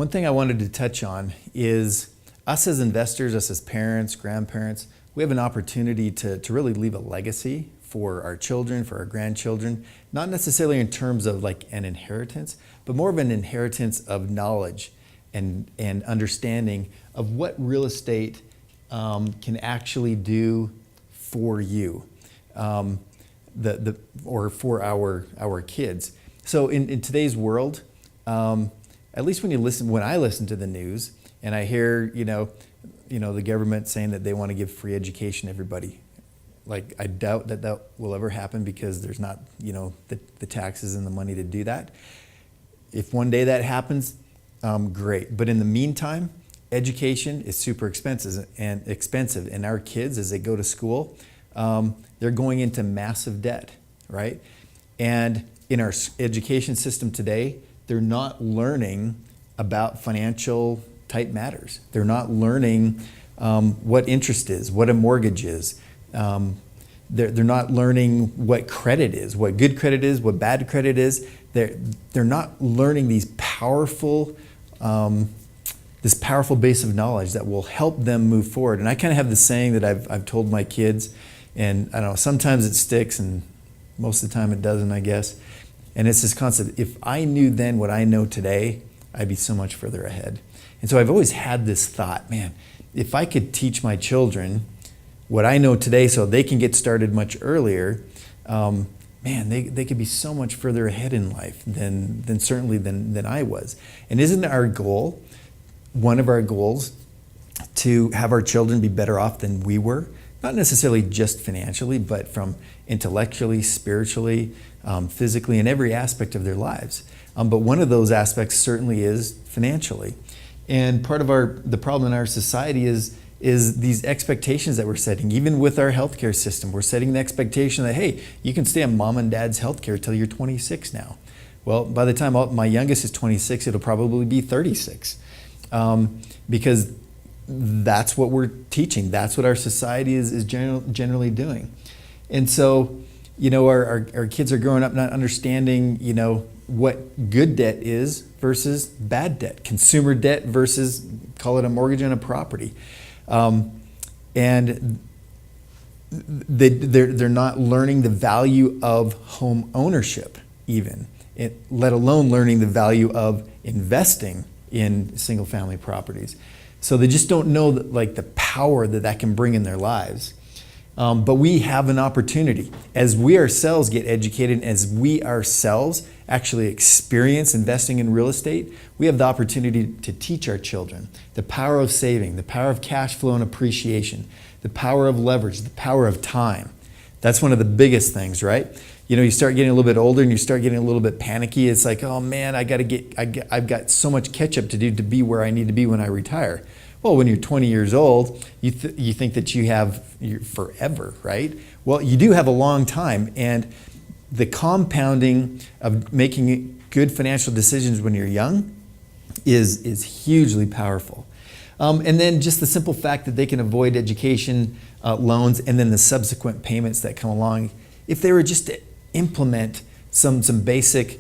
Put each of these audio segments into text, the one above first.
One thing I wanted to touch on is us as investors, us as parents, grandparents, we have an opportunity to really leave a legacy for our children, for our grandchildren, not necessarily in terms of like an inheritance, but more of an inheritance of knowledge and understanding of what real estate can actually do for you, or for our kids. So in today's world, at least when I listen to the news and I hear, the government saying that they want to give free education to everybody, like I doubt that will ever happen because there's not, the taxes and the money to do that. If one day that happens, great. But in the meantime, education is super expensive, and our kids, as they go to school, they're going into massive debt, right? And in our education system today, they're not learning about financial type matters. They're not learning what interest is, what a mortgage is. They're not learning what credit is, what good credit is, what bad credit is. They're not learning these this powerful base of knowledge that will help them move forward. And I kind of have the saying that I've told my kids, and I don't know, sometimes it sticks and most of the time it doesn't, I guess. And it's this concept: if I knew then what I know today, I'd be so much further ahead. And so I've always had this thought, man, if I could teach my children what I know today so they can get started much earlier, they could be so much further ahead in life than I was. And isn't our goal, one of our goals, to have our children be better off than we were? Not necessarily just financially, but from intellectually, spiritually, physically, in every aspect of their lives. But one of those aspects certainly is financially. And part of the problem in our society is these expectations that we're setting. Even with our healthcare system, we're setting the expectation that, hey, you can stay on mom and dad's healthcare till you're 26 now. Well, by the time my youngest is 26, it'll probably be 36. Because that's what we're teaching. That's what our society is generally doing. And so, our kids are growing up not understanding, what good debt is versus bad debt, consumer debt versus, call it a mortgage on a property. And they're not learning the value of home ownership even, let alone learning the value of investing in single family properties. So they just don't know the power that can bring in their lives. But we have an opportunity as we ourselves get educated, as we ourselves actually experience investing in real estate. We have the opportunity to teach our children the power of saving, the power of cash flow and appreciation, the power of leverage, the power of time. That's one of the biggest things, right? You start getting a little bit older and you start getting a little bit panicky. It's like, oh man, I've got so much catch up to do to be where I need to be when I retire. Well, when you're 20 years old, you think that you have forever, right? Well, you do have a long time, and the compounding of making good financial decisions when you're young is hugely powerful. And then just the simple fact that they can avoid education loans and then the subsequent payments that come along, if they were just to implement some basic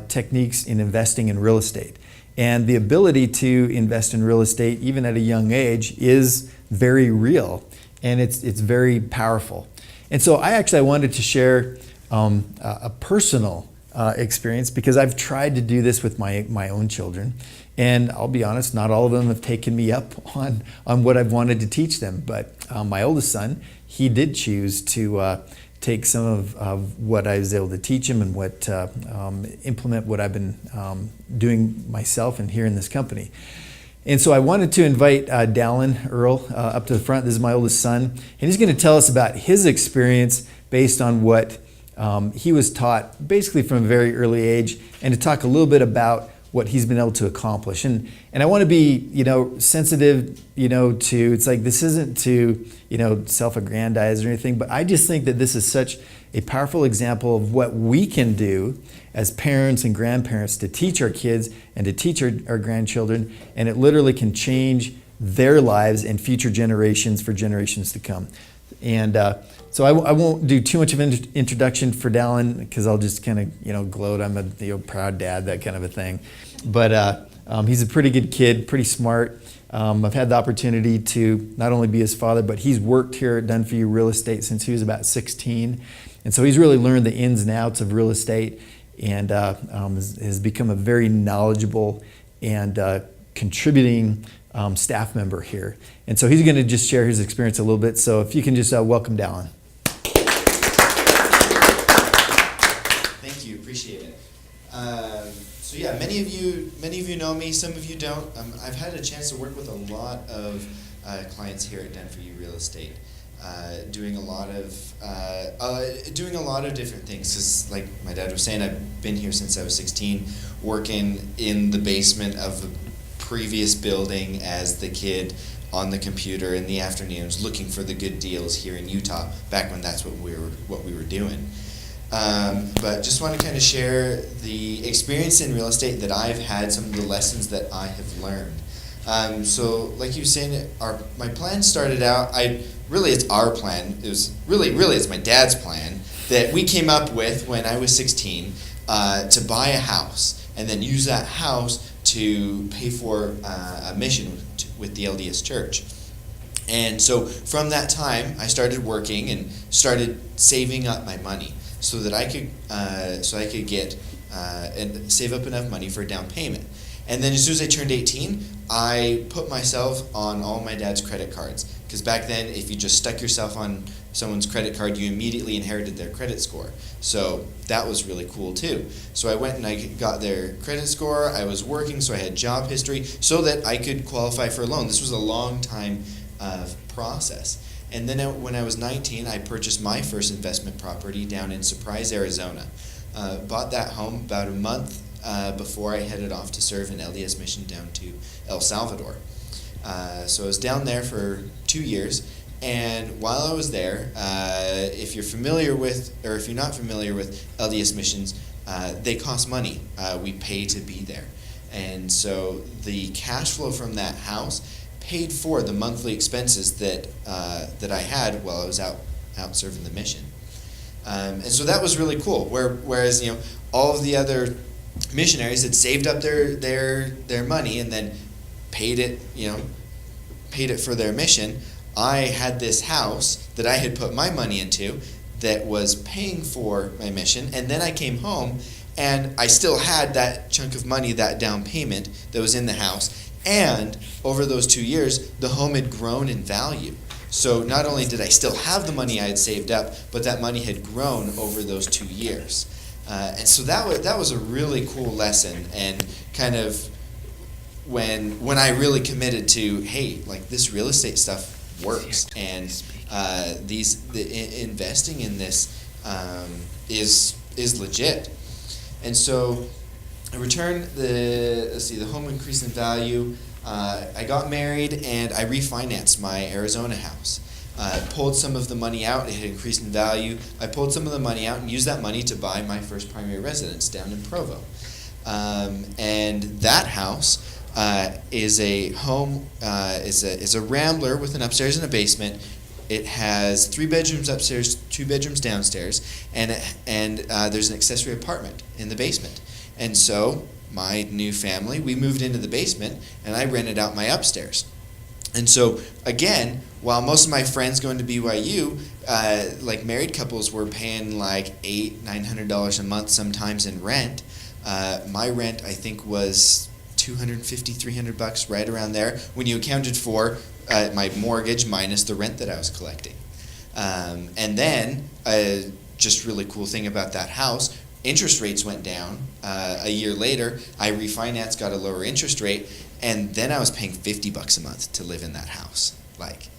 techniques in investing in real estate. And the ability to invest in real estate, even at a young age, is very real, and it's very powerful. And so I wanted to share a personal experience, because I've tried to do this with my own children, and I'll be honest, not all of them have taken me up on what I've wanted to teach them. But my oldest son, he did choose to take some of what I was able to teach him and implement what I've been doing myself and here in this company. And so I wanted to invite Dallin Earl up to the front. This is my oldest son, and he's going to tell us about his experience based on what he was taught basically from a very early age, and to talk a little bit about what he's been able to accomplish. And I want to be, sensitive, to, it's like, this isn't to, self-aggrandize or anything, but I just think that this is such a powerful example of what we can do as parents and grandparents to teach our kids and to teach our grandchildren, and it literally can change their lives and future generations for generations to come. And so I won't do too much of an introduction for Dallin, because I'll just kind of, gloat. I'm a proud dad, that kind of a thing. But He's a pretty good kid, pretty smart. I've had the opportunity to not only be his father, but he's worked here at Done For You Real Estate since he was about 16. And so he's really learned the ins and outs of real estate, and has become a very knowledgeable and contributing staff member here. And so he's going to just share his experience a little bit. So if you can just welcome Dallin. Thank you, appreciate it. So yeah, many of you know me, some of you don't. I've had a chance to work with a lot of clients here at Done For You Real Estate, doing a lot of different things. 'Cause like my dad was saying, I've been here since I was 16, working in the basement of the previous building as the kid on the computer in the afternoons, looking for the good deals here in Utah. Back when that's what we were doing. But just want to kind of share the experience in real estate that I've had, some of the lessons that I have learned. So like you were saying, my plan started out, it's our plan. It was really it's my dad's plan that we came up with when I was 16, to buy a house and then use that house to pay for a mission with the LDS Church. And so from that time, I started working and started saving up my money, so that I could get and save up enough money for a down payment. And then as soon as I turned 18, I put myself on all my dad's credit cards. Because back then, if you just stuck yourself on someone's credit card, you immediately inherited their credit score. So that was really cool too. So I went and I got their credit score. I was working, so I had job history, so that I could qualify for a loan. This was a long time process. And then when I was 19, I purchased my first investment property down in Surprise, Arizona. Bought that home about a month before I headed off to serve an LDS mission down to El Salvador. So I was down there for 2 years, and while I was there, if you're not familiar with LDS missions, they cost money. We pay to be there. And so the cash flow from that house paid for the monthly expenses that I had while I was out serving the mission, and so that was really cool. Whereas all of the other missionaries had saved up their money and then paid it for their mission, I had this house that I had put my money into that was paying for my mission, and then I came home and I still had that chunk of money, that down payment that was in the house. And over those 2 years, the home had grown in value. So not only did I still have the money I had saved up, but that money had grown over those 2 years. And so that was a really cool lesson, and kind of when I really committed to, hey, like this real estate stuff works, and investing in this is legit. And so I returned the home increased in value. I got married and I refinanced my Arizona house. Pulled some of the money out. It had increased in value. I pulled some of the money out and used that money to buy my first primary residence down in Provo. And that house is a home, is a rambler with an upstairs and a basement. It has 3 bedrooms upstairs, 2 bedrooms downstairs, and there's an accessory apartment in the basement. And so my new family, we moved into the basement, and I rented out my upstairs. And so again, while most of my friends going to BYU, like married couples, were paying like $800-900 a month sometimes in rent, my rent I think was $250-300, right around there, when you accounted for my mortgage minus the rent that I was collecting. And then just really cool thing about that house, interest rates went down. A year later, I refinanced, got a lower interest rate, and then I was paying $50 a month to live in that house. Like,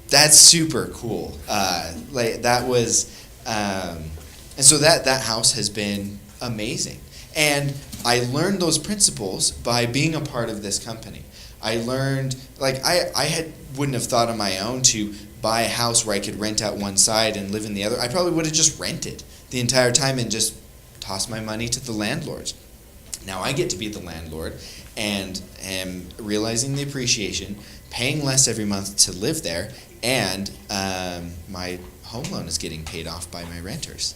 that's super cool. That was, and so that house has been amazing. And I learned those principles by being a part of this company. I learned, like, I wouldn't have thought on my own to buy a house where I could rent out one side and live in the other. I probably would have just rented the entire time and just tossed my money to the landlords. Now I get to be the landlord and am realizing the appreciation, paying less every month to live there, and my home loan is getting paid off by my renters.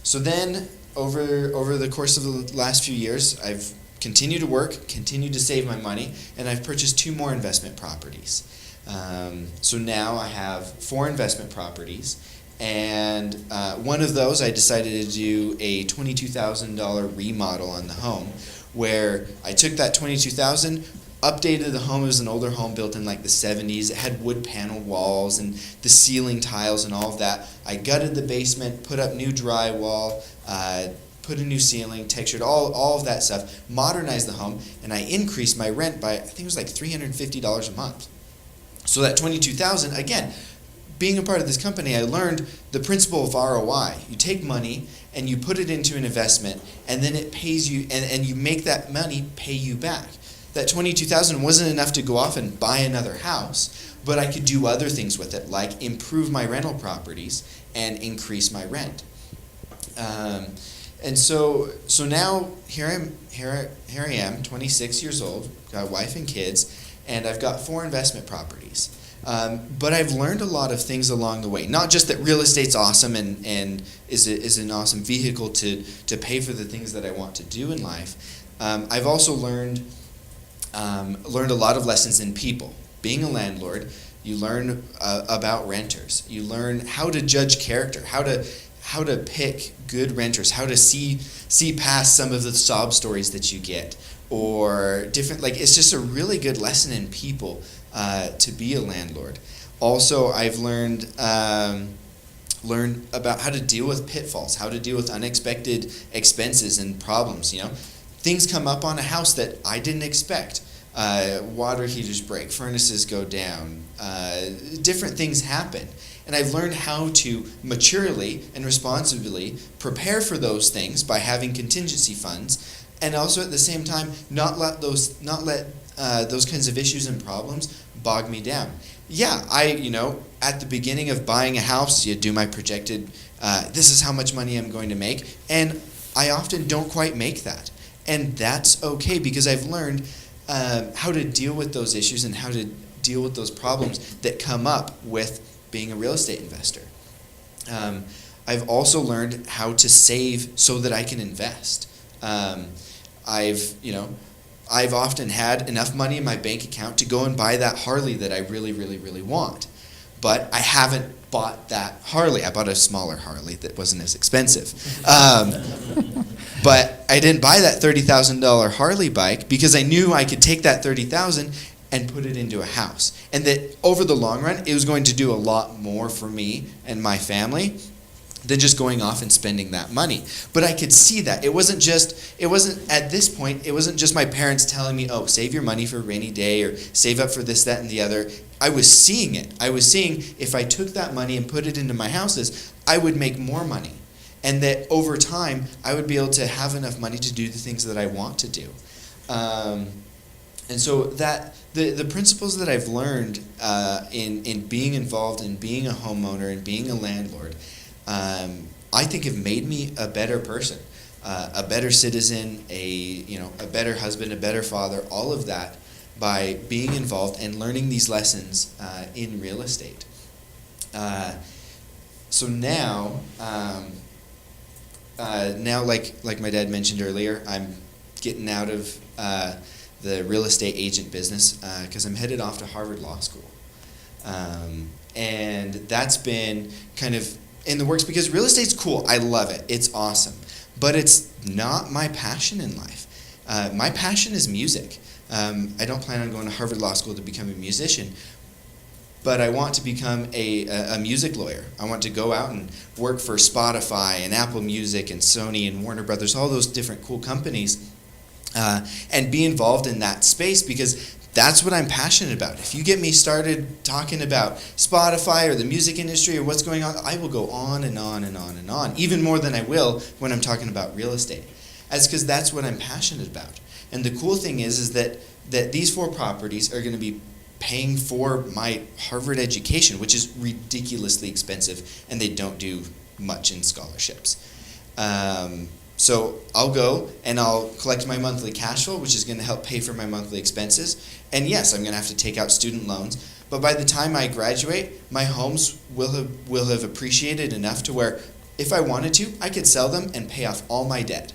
So then over the course of the last few years, I've continue to work, continue to save my money, and I've purchased 2 more investment properties. So now I have 4 investment properties, and one of those I decided to do a $22,000 remodel on the home, where I took that $22,000, updated the home. It was an older home built in like the 70s. It had wood panel walls and the ceiling tiles and all of that. I gutted the basement, put up new drywall, put a new ceiling, textured, all of that stuff, modernized the home, and I increased my rent by, I think it was like $350 a month. So that $22,000, again, being a part of this company, I learned the principle of ROI. You take money and you put it into an investment, and then it pays you, and you make that money pay you back. That $22,000 wasn't enough to go off and buy another house, but I could do other things with it, like improve my rental properties and increase my rent. And so now here I am, 26 years old, got a wife and kids, and I've got 4 investment properties. But I've learned a lot of things along the way. Not just that real estate's awesome and is an awesome vehicle to pay for the things that I want to do in life. I've also learned a lot of lessons in people. Being a landlord, you learn about renters. You learn how to judge character, how to pick good renters, how to see past some of the sob stories that you get, or different. Like, it's just a really good lesson in people to be a landlord. Also, I've learned about how to deal with pitfalls, how to deal with unexpected expenses and problems. You know, things come up on a house that I didn't expect. Water heaters break, furnaces go down, different things happen. And I've learned how to maturely and responsibly prepare for those things by having contingency funds, and also at the same time not let those kinds of issues and problems bog me down. Yeah, at the beginning of buying a house, you do my projected, this is how much money I'm going to make, and I often don't quite make that. And that's okay, because I've learned how to deal with those issues and how to deal with those problems that come up with being a real estate investor. I've also learned how to save so that I can invest. I've often had enough money in my bank account to go and buy that Harley that I really, really, really want. But I haven't bought that Harley. I bought a smaller Harley that wasn't as expensive. But I didn't buy that $30,000 Harley bike because I knew I could take that $30,000 and put it into a house. And that over the long run, it was going to do a lot more for me and my family than just going off and spending that money. But I could see that. It wasn't at this point, it wasn't just my parents telling me, oh, save your money for a rainy day or save up for this, that, and the other. I was seeing it. I was seeing if I took that money and put it into my houses, I would make more money. And that over time, I would be able to have enough money to do the things that I want to do. And so that the principles that I've learned in being involved in being a homeowner and being a landlord, I think have made me a better person, a better citizen, a better husband, a better father, all of that by being involved and learning these lessons in real estate. So now, like my dad mentioned earlier, I'm getting out of the real estate agent business because I'm headed off to Harvard Law School. And that's been kind of in the works because real estate's cool. I love it. It's awesome. But it's not my passion in life. My passion is music. I don't plan on going to Harvard Law School to become a musician, but I want to become a music lawyer. I want to go out and work for Spotify and Apple Music and Sony and Warner Brothers, all those different cool companies, and be involved in that space because that's what I'm passionate about. If you get me started talking about Spotify or the music industry or what's going on, I will go on and on and on and on, even more than I will when I'm talking about real estate. That's because that's what I'm passionate about. And the cool thing is that these 4 properties are going to be paying for my Harvard education, which is ridiculously expensive, and they don't do much in scholarships. So I'll go and I'll collect my monthly cash flow, which is going to help pay for my monthly expenses. And yes, I'm going to have to take out student loans. But by the time I graduate, my homes will have appreciated enough to where if I wanted to, I could sell them and pay off all my debt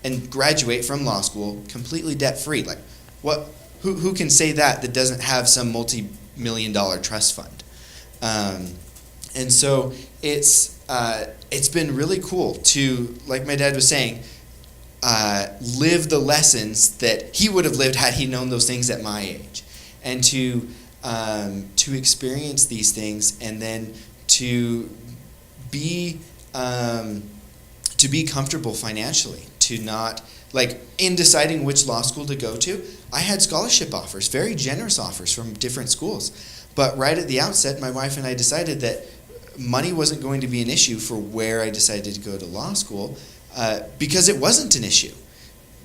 and graduate from law school completely debt free. Like, what? Who can say that doesn't have some multi-million-dollar trust fund? And so it's been really cool to, like my dad was saying, live the lessons that he would have lived had he known those things at my age, and to experience these things, and then to be comfortable financially, to not, like, in deciding which law school to go to, I had scholarship offers, very generous offers from different schools. But right at the outset, my wife and I decided that money wasn't going to be an issue for where I decided to go to law school, because it wasn't an issue.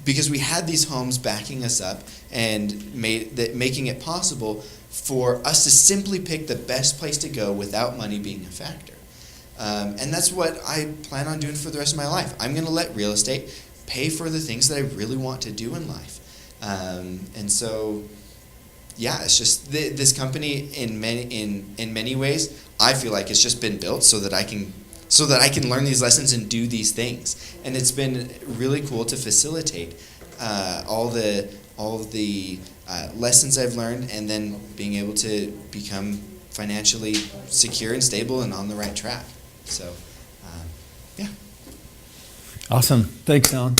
Because we had these homes backing us up and making it possible for us to simply pick the best place to go without money being a factor. And that's what I plan on doing for the rest of my life. I'm going to let real estate pay for the things that I really want to do in life. And so, yeah, it's just this company in many ways, I feel like it's just been built so that I can learn these lessons and do these things. And it's been really cool to facilitate all the lessons I've learned, and then being able to become financially secure and stable and on the right track. So, yeah. Awesome. Thanks, Alan.